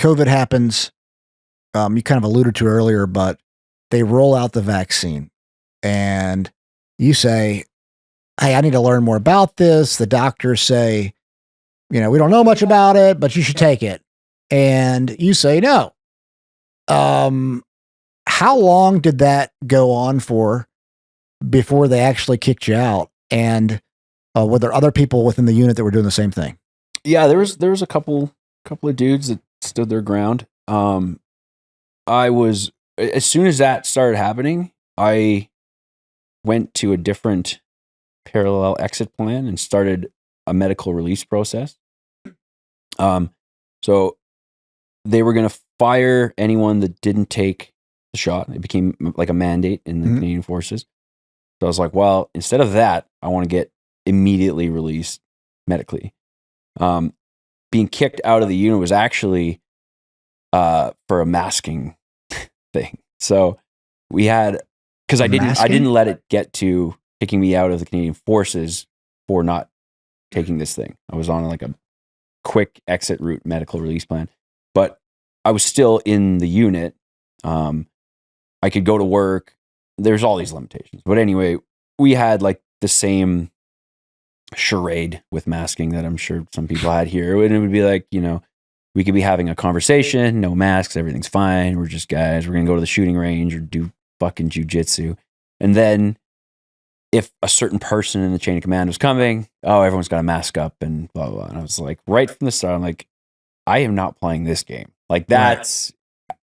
COVID happens. You kind of alluded to earlier, but they roll out the vaccine and you say, hey, I need to learn more about this. The doctors say, we don't know much about it, but you should take it. And you say no. How long did that go on for before they actually kicked you out? And were there other people within the unit that were doing the same thing? Yeah, there was a couple of dudes that stood their ground. I was, as soon as that started happening, I went to a different parallel exit plan and started a medical release process. So they were going to fire anyone that didn't take the shot. It became like a mandate in the Canadian Forces. So I was like, well, instead of that, I want to get immediately released medically. Being kicked out of the unit was actually for a masking thing. So we had, because I didn't let it get to kicking me out of the Canadian Forces for not taking this thing. I was on like a quick exit route medical release plan, but I was still in the unit. I could go to work. There's all these limitations, but anyway, we had like the same charade with masking that I'm sure some people had here. And it would be like, we could be having a conversation, no masks, everything's fine. We're just guys. We're going to go to the shooting range or do fucking jujitsu. And then if a certain person in the chain of command was coming, everyone's got to mask up and blah, blah, blah. And I was like, right from the start, I'm like, I am not playing this game. Like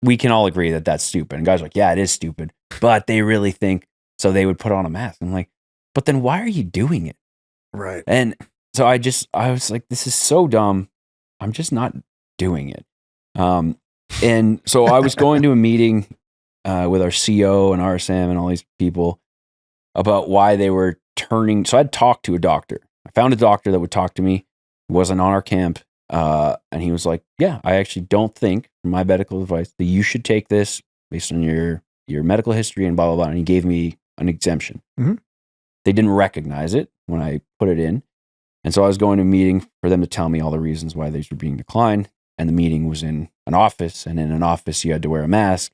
we can all agree that that's stupid. And guys are like, yeah, it is stupid, but they really think, so they would put on a mask. I'm like, but then why are you doing it? Right. And so I was like, this is so dumb. I'm just not doing it. And so I was going to a meeting with our CO and RSM and all these people about why they were turning. So I'd talked to a doctor. I found a doctor that would talk to me. He wasn't on our camp. And he was like, yeah, I actually don't think, from my medical advice, that you should take this based on your medical history and blah, blah, blah. And he gave me an exemption. Mm-hmm. They didn't recognize it when I put it in. And so I was going to a meeting for them to tell me all the reasons why these were being declined. And the meeting was in an office. And in an office, you had to wear a mask.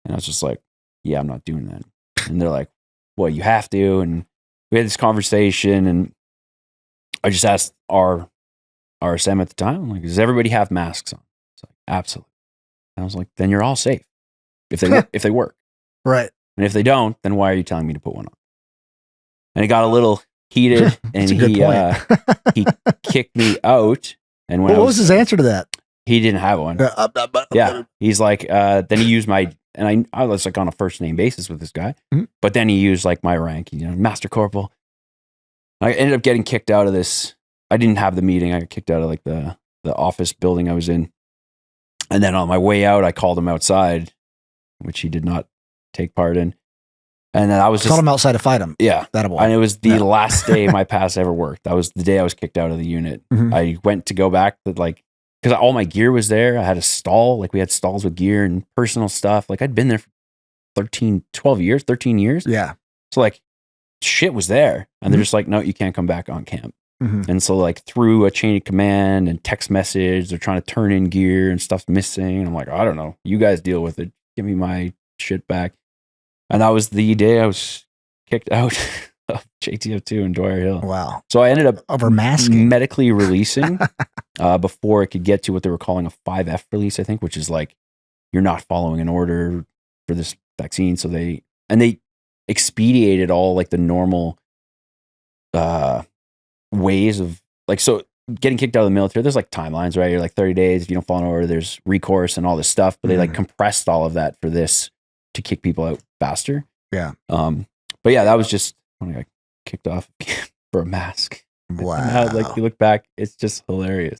And I was just like, yeah, I'm not doing that. And they're like, well, you have to. And we had this conversation. And I just asked our RSM at the time, I'm like, does everybody have masks on? It's like, absolutely. And I was like, then you're all safe if they work. Right. And if they don't, then why are you telling me to put one on? And it got a little heated, and he kicked me out. And when what was his answer to that? He didn't have one. Yeah, he's like, then he used my, and I was like on a first name basis with this guy, but then he used like my rank, Master Corporal. I ended up getting kicked out of this. I didn't have the meeting. I got kicked out of like the office building I was in. And then on my way out, I called him outside, which he did not take part in. And then I was called him outside to fight him. Yeah. That boy. And it was the last day my pass ever worked. That was the day I was kicked out of the unit. Mm-hmm. I went to go back, because all my gear was there. I had a stall. Like we had stalls with gear and personal stuff. Like I'd been there for 13 years. Yeah. So like shit was there. And they're just like, no, you can't come back on camp. Mm-hmm. And so like through a chain of command and text message, they're trying to turn in gear and stuff's missing. And I'm like, I don't know. You guys deal with it. Give me my shit back. And that was the day I was kicked out of JTF2 in Dwyer Hill. Wow. So I ended up over masking, medically releasing before it could get to what they were calling a 5F release, I think, which is like, you're not following an order for this vaccine. So they expedited all like the normal ways of like, so getting kicked out of the military, there's like timelines, right? You're like 30 days. If you don't follow an order, there's recourse and all this stuff, but they like compressed all of that for this to kick people out faster. Yeah. But yeah, that was just when I got kicked off for a mask. Wow. Now, like you look back, it's just hilarious.